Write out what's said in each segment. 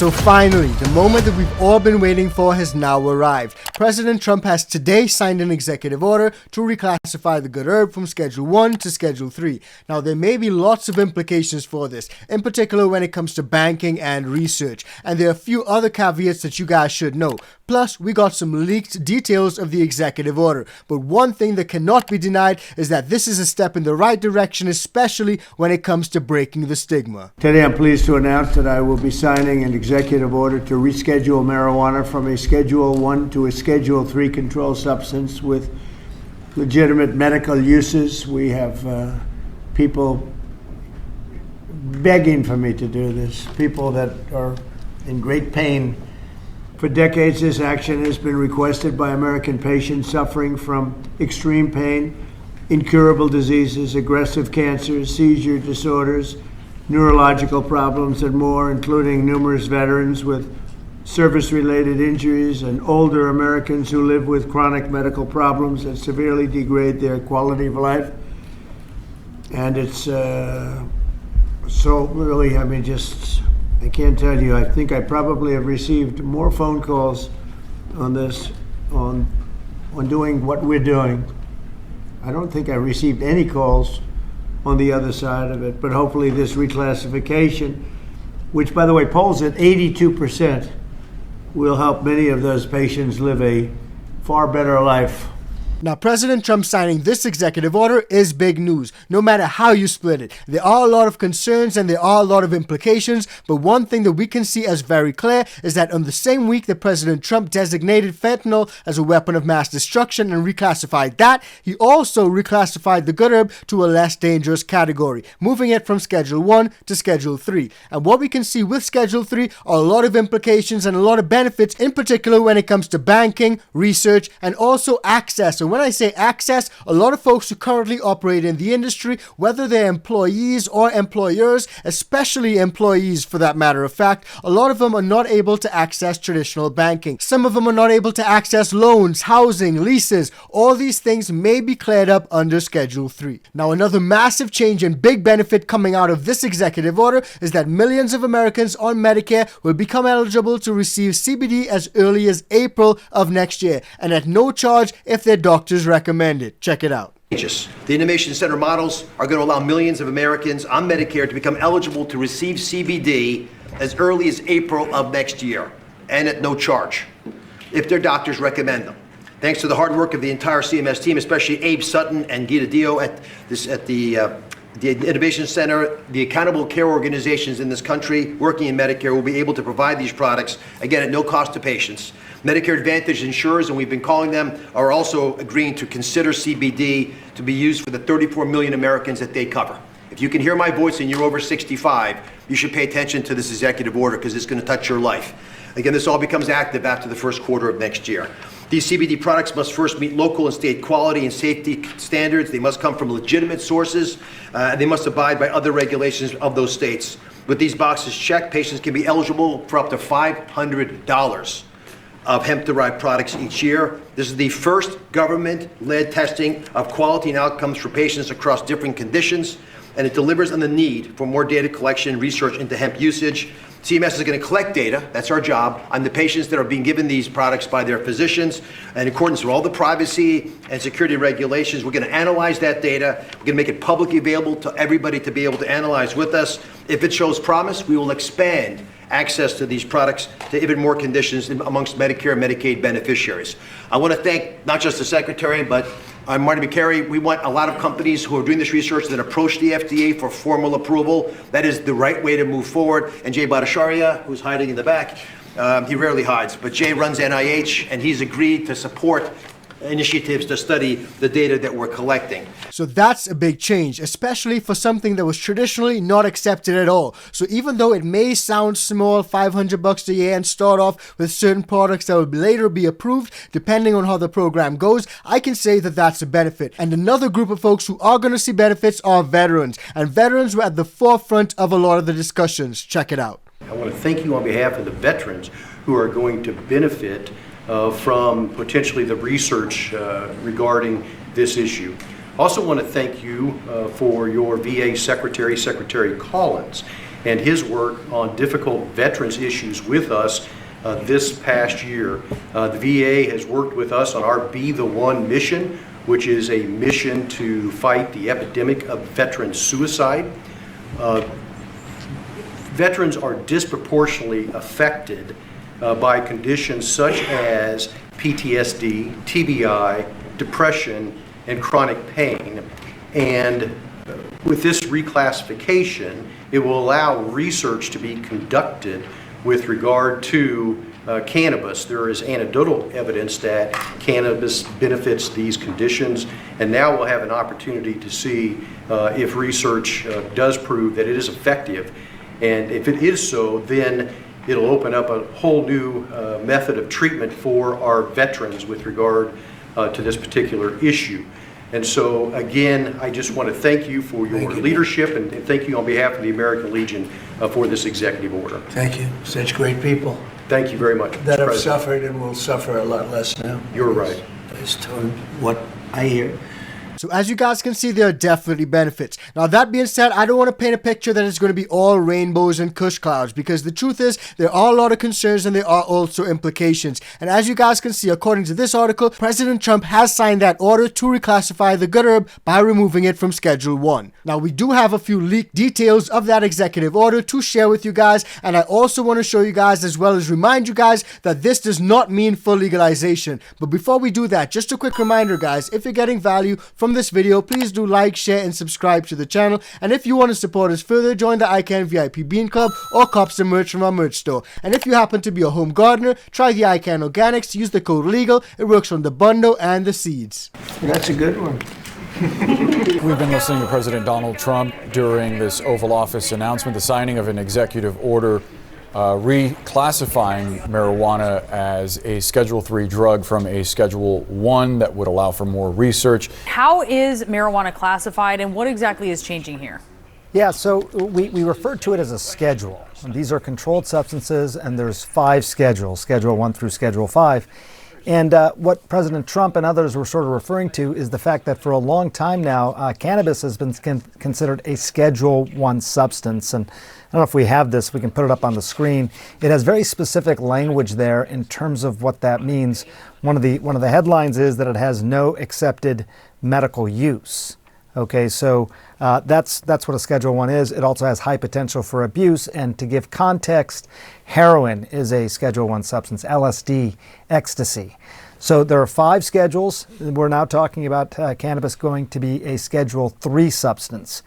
So finally, the moment that we've all been waiting for has now arrived. President Trump has today signed an executive order to reclassify the good herb from Schedule 1 to Schedule 3. Now, there may be lots of implications for this, in particular when it comes to banking and research. And there are a few other caveats that you guys should know. Plus, we got some leaked details of the executive order. But one thing that cannot be denied is that this is a step in the right direction, especially when it comes to breaking the stigma. Today, I'm pleased to announce that I will be signing an executive order to reschedule marijuana from a Schedule 1 to a Schedule 3 controlled substance with legitimate medical uses. We have people begging for me to do this, people that are in great pain. For decades, this action has been requested by American patients suffering from extreme pain, incurable diseases, aggressive cancers, seizure disorders, neurological problems, and more, including numerous veterans with service-related injuries and older Americans who live with chronic medical problems that severely degrade their quality of life. And it's so really, I can't tell you, I think I probably have received more phone calls on this, on doing what we're doing. I don't think I received any calls on the other side of it, but hopefully this reclassification, which by the way polls at 82%, will help many of those patients live a far better life. Now, President Trump signing this executive order is big news, no matter how you split it. There are a lot of concerns and there are a lot of implications, but one thing that we can see as very clear is that on the same week that President Trump designated fentanyl as a weapon of mass destruction and reclassified that, he also reclassified the good herb to a less dangerous category, moving it from Schedule 1 to Schedule 3. And what we can see with Schedule 3 are a lot of implications and a lot of benefits, in particular when it comes to banking, research, and also access. And when I say access, a lot of folks who currently operate in the industry, whether they're employees or employers, especially employees for that matter of fact, a lot of them are not able to access traditional banking. Some of them are not able to access loans, housing, leases. All these things may be cleared up under Schedule 3. Now, another massive change and big benefit coming out of this executive order is that millions of Americans on Medicare will become eligible to receive CBD as early as April of next year, and at no charge if their doctors recommend it. Check it out. The Innovation Center models are going to allow millions of Americans on Medicare to become eligible to receive CBD as early as April of next year, and at no charge, if their doctors recommend them. Thanks to the hard work of the entire CMS team, especially Abe Sutton and Gita Dio at the Innovation Center, the accountable care organizations in this country working in Medicare will be able to provide these products, again, at no cost to patients. Medicare Advantage insurers, and we've been calling them, are also agreeing to consider CBD to be used for the 34 million Americans that they cover. If you can hear my voice and you're over 65, you should pay attention to this executive order because it's going to touch your life. Again, this all becomes active after the first quarter of next year. These CBD products must first meet local and state quality and safety standards. They must come from legitimate sources. They must abide by other regulations of those states. With these boxes checked, patients can be eligible for up to $500 of hemp-derived products each year. This is the first government-led testing of quality and outcomes for patients across different conditions, and it delivers on the need for more data collection and research into hemp usage. CMS is going to collect data, that's our job, on the patients that are being given these products by their physicians. And in accordance with all the privacy and security regulations, we're going to analyze that data. We're going to make it publicly available to everybody to be able to analyze with us. If it shows promise, we will expand access to these products to even more conditions amongst Medicare and Medicaid beneficiaries. I want to thank not just the Secretary, but Marty Makary. We want a lot of companies who are doing this research that approach the FDA for formal approval. That is the right way to move forward. And Jay Bhattacharya, who's hiding in the back, he rarely hides, but Jay runs NIH, and he's agreed to support initiatives to study the data that we're collecting. So that's a big change, especially for something that was traditionally not accepted at all. So even though it may sound small, $500 a year, and start off with certain products that will later be approved, depending on how the program goes, I can say that that's a benefit. And another group of folks who are going to see benefits are veterans. And veterans were at the forefront of a lot of the discussions. Check it out. I want to thank you on behalf of the veterans who are going to benefit from potentially the research regarding this issue. Also want to thank you for your VA Secretary, Secretary Collins. and his work on difficult veterans issues with us this past year. The VA has worked with us on our Be the One mission, which is a mission to fight the epidemic of veteran suicide. Veterans are disproportionately affected by conditions such as PTSD, TBI, depression, and chronic pain. And with this reclassification, it will allow research to be conducted with regard to cannabis. There is anecdotal evidence that cannabis benefits these conditions, and now we'll have an opportunity to see if research does prove that it is effective. And if it is so, then it'll open up a whole new method of treatment for our veterans with regard to this particular issue. And so, again, I just want to thank you for your leadership, and thank you on behalf of the American Legion for this executive order. Thank you. Such great people Thank you very much, that Mr. have President. suffered and will suffer a lot less now. You're right. Based on what I hear. So as you guys can see, there are definitely benefits. Now that being said, I don't want to paint a picture that it's going to be all rainbows and cush clouds, because the truth is there are a lot of concerns and there are also implications. And as you guys can see, according to this article, President Trump has signed that order to reclassify the good herb by removing it from Schedule 1. Now we do have a few leaked details of that executive order to share with you guys, and I also want to show you guys as well as remind you guys that this does not mean full legalization. But before we do that, just a quick reminder guys, if you're getting value from this video, please do like, share, and subscribe to the channel. And if you want to support us further, join the ICANN VIP Bean Club or cop some merch from our merch store. And if you happen to be a home gardener, try the ICANN Organics, use the code LEGAL. It works on the bundle and the seeds. That's a good one. We've been listening to President Donald Trump during this Oval Office announcement, the signing of an executive order reclassifying marijuana as a Schedule 3 drug from a Schedule 1 that would allow for more research. How is marijuana classified, and what exactly is changing here? Yeah, so we refer to it as a schedule. And these are controlled substances, and there's 5 schedules, Schedule 1 through Schedule 5. And what President Trump and others were sort of referring to is the fact that for a long time now, cannabis has been considered a Schedule 1 substance. And I don't know if we have this, we can put it up on the screen. It has very specific language there in terms of what that means. One of the headlines is that it has no accepted medical use. Okay, so that's what a Schedule 1 is. It also has high potential for abuse. And to give context, heroin is a Schedule 1 substance, LSD, ecstasy. So there are 5 schedules. We're now talking about cannabis going to be a Schedule 3 substance.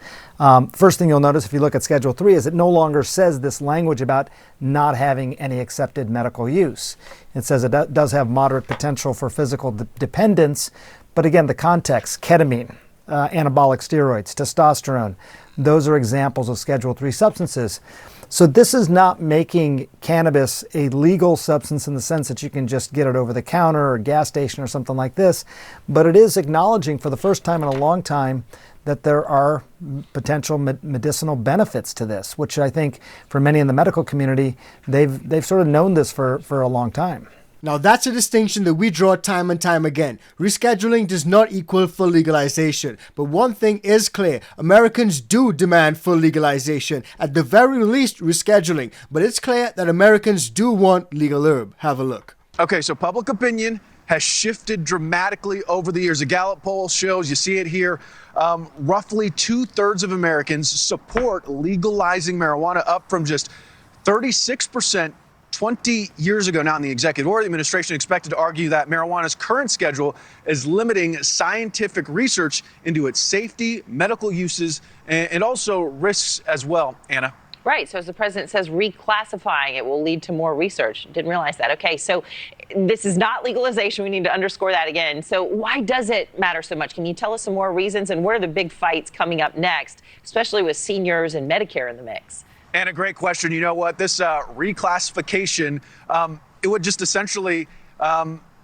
First thing you'll notice if you look at Schedule 3 is it no longer says this language about not having any accepted medical use. It says it does have moderate potential for physical dependence, but again, the context, ketamine, anabolic steroids, testosterone, those are examples of Schedule 3 substances. So this is not making cannabis a legal substance in the sense that you can just get it over the counter or gas station or something like this, but it is acknowledging for the first time in a long time that there are potential medicinal benefits to this, which I think for many in the medical community, they've sort of known this for a long time. Now that's a distinction that we draw time and time again. Rescheduling does not equal full legalization. But one thing is clear, Americans do demand full legalization, at the very least rescheduling. But it's clear that Americans do want legal herb. Have a look. Okay, so public opinion has shifted dramatically over the years. A Gallup poll shows, you see it here, roughly 2/3 of Americans support legalizing marijuana, up from just 36% 20 years ago. Now in the executive order, the administration expected to argue that marijuana's current schedule is limiting scientific research into its safety, medical uses, and also risks as well. Anna. Right. So as the president says, reclassifying it will lead to more research. Didn't realize that. Okay. So this is not legalization. We need to underscore that again. So why does it matter so much? Can you tell us some more reasons, and what are the big fights coming up next, especially with seniors and Medicare in the mix? And a great question. You know what? This reclassification, it would just essentially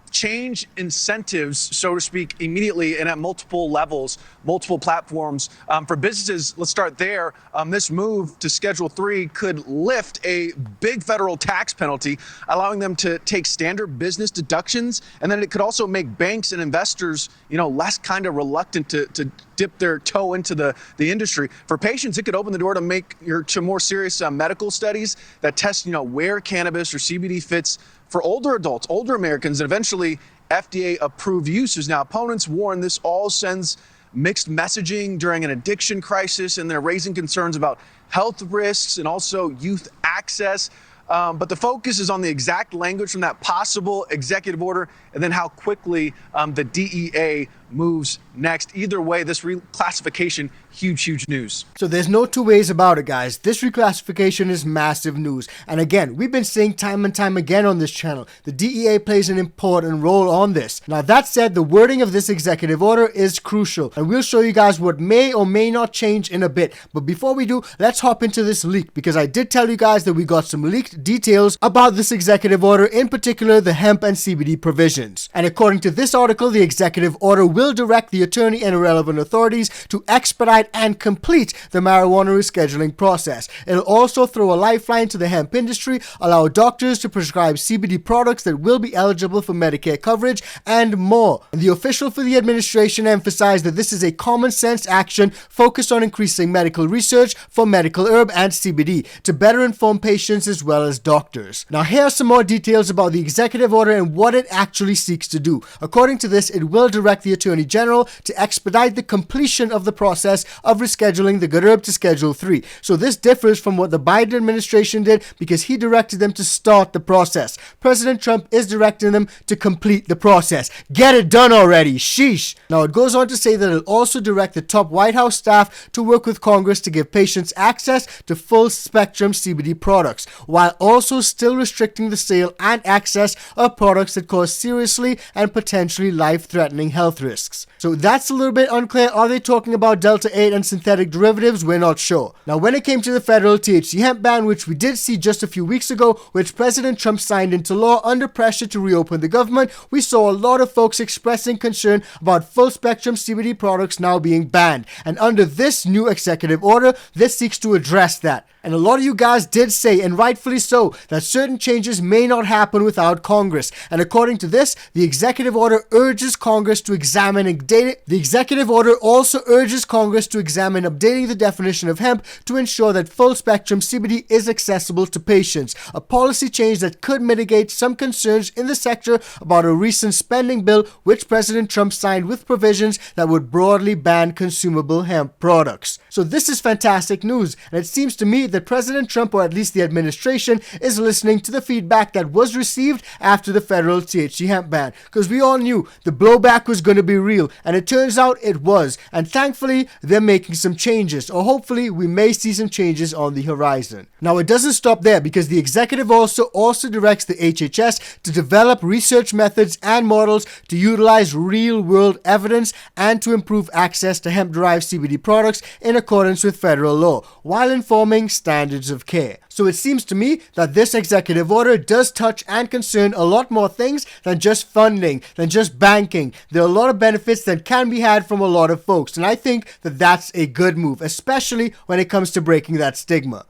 change incentives, so to speak, immediately and at multiple levels, multiple platforms. For businesses, let's start there. This move to Schedule 3 could lift a big federal tax penalty, allowing them to take standard business deductions. And then it could also make banks and investors, less kind of reluctant to dip their toe into the industry. For patients, it could open the door to more serious medical studies that test, where cannabis or CBD fits for older adults, older Americans, and eventually FDA-approved uses. Now, opponents warn this all sends mixed messaging during an addiction crisis, and they're raising concerns about health risks and also youth access. But the focus is on the exact language from that possible executive order and then how quickly the DEA moves next. Either way, this reclassification, huge news. So there's no two ways about it, guys. This reclassification is massive news. And again, we've been saying time and time again on this channel, the DEA plays an important role on this. Now that said, the wording of this executive order is crucial, and we'll show you guys what may or may not change in a bit. But before we do, let's hop into this leak, because I did tell you guys that we got some leaked details about this executive order, in particular the hemp and CBD provisions. And according to this article, the executive order will direct the attorney and relevant authorities to expedite and complete the marijuana rescheduling process. It'll also throw a lifeline to the hemp industry, allow doctors to prescribe CBD products that will be eligible for Medicare coverage, and more. And the official for the administration emphasized that this is a common sense action focused on increasing medical research for medical herb and CBD to better inform patients as well as doctors. Now here are some more details about the executive order and what it actually seeks to do. According to this, it will direct the Attorney General to expedite the completion of the process of rescheduling the good herb to Schedule 3. So this differs from what the Biden administration did, because he directed them to start the process. President Trump is directing them to complete the process. Get it done already. Sheesh. Now it goes on to say that it'll also direct the top White House staff to work with Congress to give patients access to full spectrum CBD products, while also still restricting the sale and access of products that cause seriously and potentially life-threatening health risks. So that's a little bit unclear. Are they talking about Delta 8 and synthetic derivatives? We're not sure. Now, when it came to the federal THC hemp ban, which we did see just a few weeks ago, which President Trump signed into law under pressure to reopen the government, we saw a lot of folks expressing concern about full spectrum CBD products now being banned. And under this new executive order, this seeks to address that. And a lot of you guys did say, and rightfully so, that certain changes may not happen without Congress. And according to this, the executive order urges Congress to examine and update it. The executive order also urges Congress to examine updating the definition of hemp to ensure that full spectrum CBD is accessible to patients. A policy change that could mitigate some concerns in the sector about a recent spending bill which President Trump signed with provisions that would broadly ban consumable hemp products. So this is fantastic news, and it seems to me that President Trump, or at least the administration, is listening to the feedback that was received after the federal THC hemp ban, because we all knew the blowback was going to be real, and it turns out it was. And thankfully they're making some changes, or hopefully we may see some changes on the horizon. Now it doesn't stop there, because the executive also directs the HHS to develop research methods and models to utilize real-world evidence and to improve access to hemp-derived CBD products in accordance with federal law, while informing standards of care. So it seems to me that this executive order does touch and concern a lot more things than just funding, than just banking. There are a lot of benefits that can be had from a lot of folks, and I think that that's a good move, especially when it comes to breaking that stigma.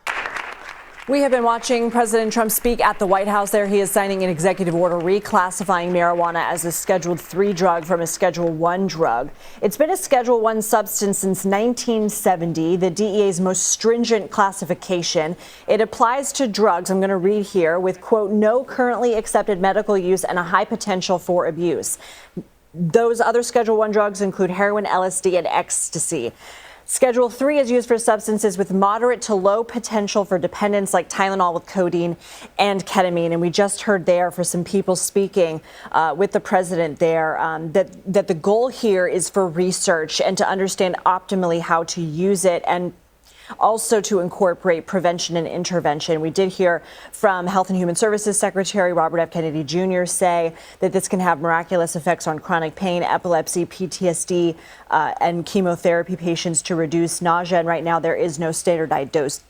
We have been watching President Trump speak at the White House. There he is signing an executive order reclassifying marijuana as a Schedule 3 drug from a Schedule 1 drug. It's been a Schedule 1 substance since 1970, the DEA's most stringent classification. It applies to drugs, I'm going to read here, with, quote, no currently accepted medical use and a high potential for abuse. Those other Schedule 1 drugs include heroin, LSD, and ecstasy. Schedule 3 is used for substances with moderate to low potential for dependence, like Tylenol with codeine and ketamine. And we just heard there for some people speaking with the president there that the goal here is for research and to understand optimally how to use it. And also to incorporate prevention and intervention. We did hear from Health and Human Services Secretary Robert F. Kennedy Jr. say that this can have miraculous effects on chronic pain, epilepsy, PTSD, and chemotherapy patients to reduce nausea. And right now there is no standardized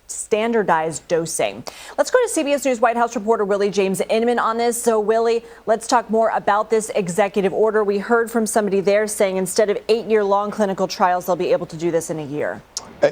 dosing. Let's go to CBS News White House reporter Willie James Inman on this. So Willie, let's talk more about this executive order. We heard from somebody there saying instead of 8-year-long clinical trials, they'll be able to do this in a year.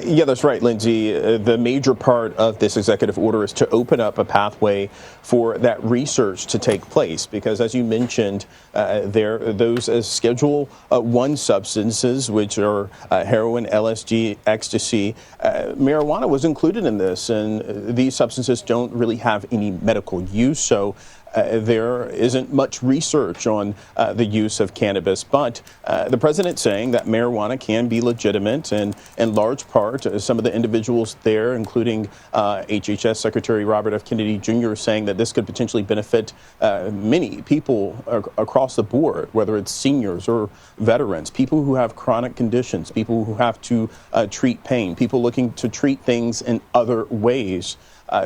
Yeah, that's right, Lindsay. The major part of this executive order is to open up a pathway for that research to take place, because as you mentioned, those Schedule 1 substances, which are heroin, LSD, ecstasy, marijuana was included in this, and these substances don't really have any medical use. So there isn't much research on the use of cannabis, but the president saying that marijuana can be legitimate, and in large part, some of the individuals there, including HHS Secretary Robert F. Kennedy Jr., saying that this could potentially benefit many people across the board, whether it's seniors or veterans, people who have chronic conditions, people who have to treat pain, people looking to treat things in other ways.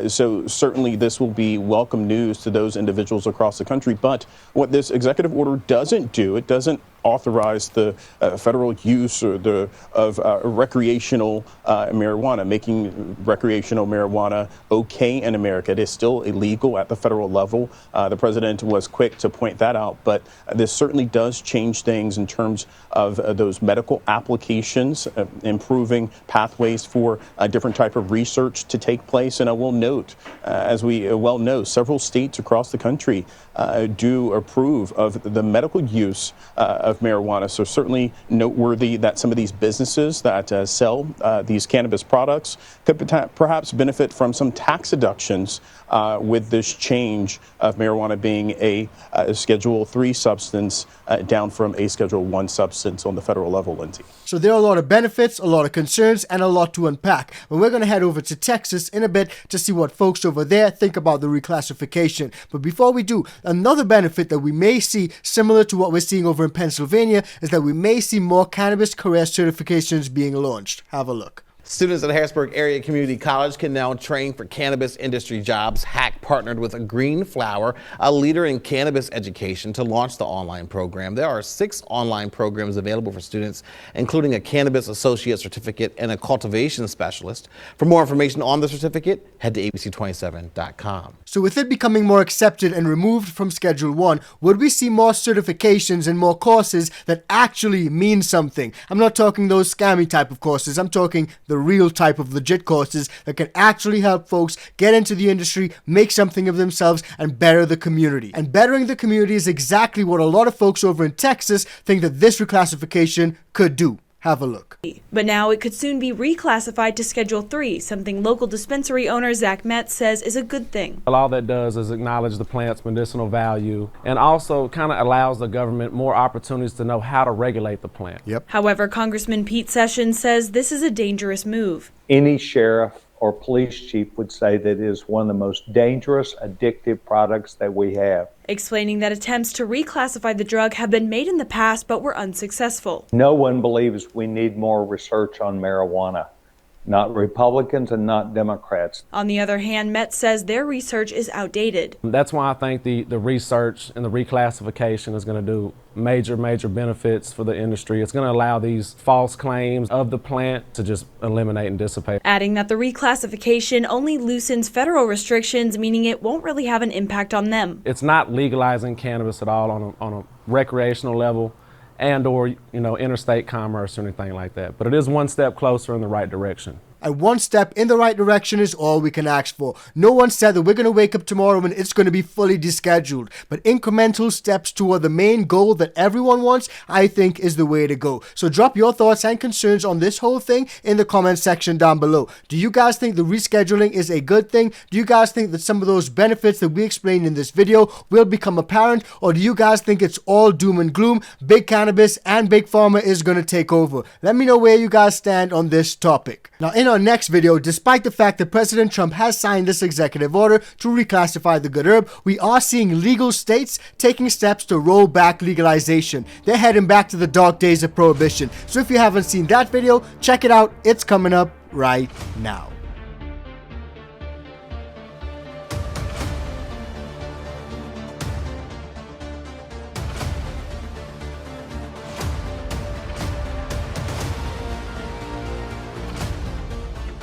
So certainly this will be welcome news to those individuals across the country. But what this executive order doesn't do, it doesn't authorize the federal use or of recreational marijuana, making recreational marijuana okay in America. It is still illegal at the federal level. The president was quick to point that out, but this certainly does change things in terms of those medical applications, improving pathways for a different type of research to take place. And I will note, as we well know, several states across the country do approve of the medical use of marijuana. So certainly noteworthy that some of these businesses that sell these cannabis products could perhaps benefit from some tax deductions with this change of marijuana being a Schedule 3 substance down from a Schedule 1 substance on the federal level, Lindsay. So there are a lot of benefits, a lot of concerns, and a lot to unpack. But we're going to head over to Texas in a bit to see what folks over there think about the reclassification. But before we do, another benefit that we may see, similar to what we're seeing over in Pennsylvania, is that we may see more cannabis career certifications being launched. Have a look. Students at Harrisburg Area Community College can now train for cannabis industry jobs. HAC partnered with Green Flower, a leader in cannabis education, to launch the online program. There are 6 online programs available for students, including a cannabis associate certificate and a cultivation specialist. For more information on the certificate, head to abc27.com. So with it becoming more accepted and removed from Schedule 1, would we see more certifications and more courses that actually mean something? I'm not talking those scammy type of courses. I'm talking the real type of legit courses that can actually help folks get into the industry, make something of themselves, and better the community. And bettering the community is exactly what a lot of folks over in Texas think that this reclassification could do. Have a look. But now it could soon be reclassified to Schedule 3, something local dispensary owner Zach Metz says is a good thing. All that does is acknowledge the plant's medicinal value and also kind of allows the government more opportunities to know how to regulate the plant. However, Congressman Pete Sessions says this is a dangerous move. Any sheriff or police chief would say that it is one of the most dangerous, addictive products that we have. Explaining that attempts to reclassify the drug have been made in the past but were unsuccessful. No one believes we need more research on marijuana. Not Republicans and not Democrats. On the other hand, Metz says their research is outdated. That's why I think the research and the reclassification is going to do major benefits for the industry. It's going to allow these false claims of the plant to just eliminate and dissipate. Adding that the reclassification only loosens federal restrictions, meaning it won't really have an impact on them. It's not legalizing cannabis at all on a recreational level and or interstate commerce or anything like that. But it is one step closer in the right direction. And one step in the right direction is all we can ask for. No one said that we're going to wake up tomorrow and it's going to be fully descheduled. But incremental steps toward the main goal that everyone wants, I think, is the way to go. So drop your thoughts and concerns on this whole thing in the comment section down below. Do you guys think the rescheduling is a good thing? Do you guys think that some of those benefits that we explained in this video will become apparent? Or do you guys think it's all doom and gloom? Big cannabis and big pharma is going to take over. Let me know where you guys stand on this topic. Now, in our next video, despite the fact that President Trump has signed this executive order to reclassify the good herb, we are seeing legal states taking steps to roll back legalization. They're heading back to the dark days of prohibition. So if you haven't seen that video, check it out. It's coming up right now.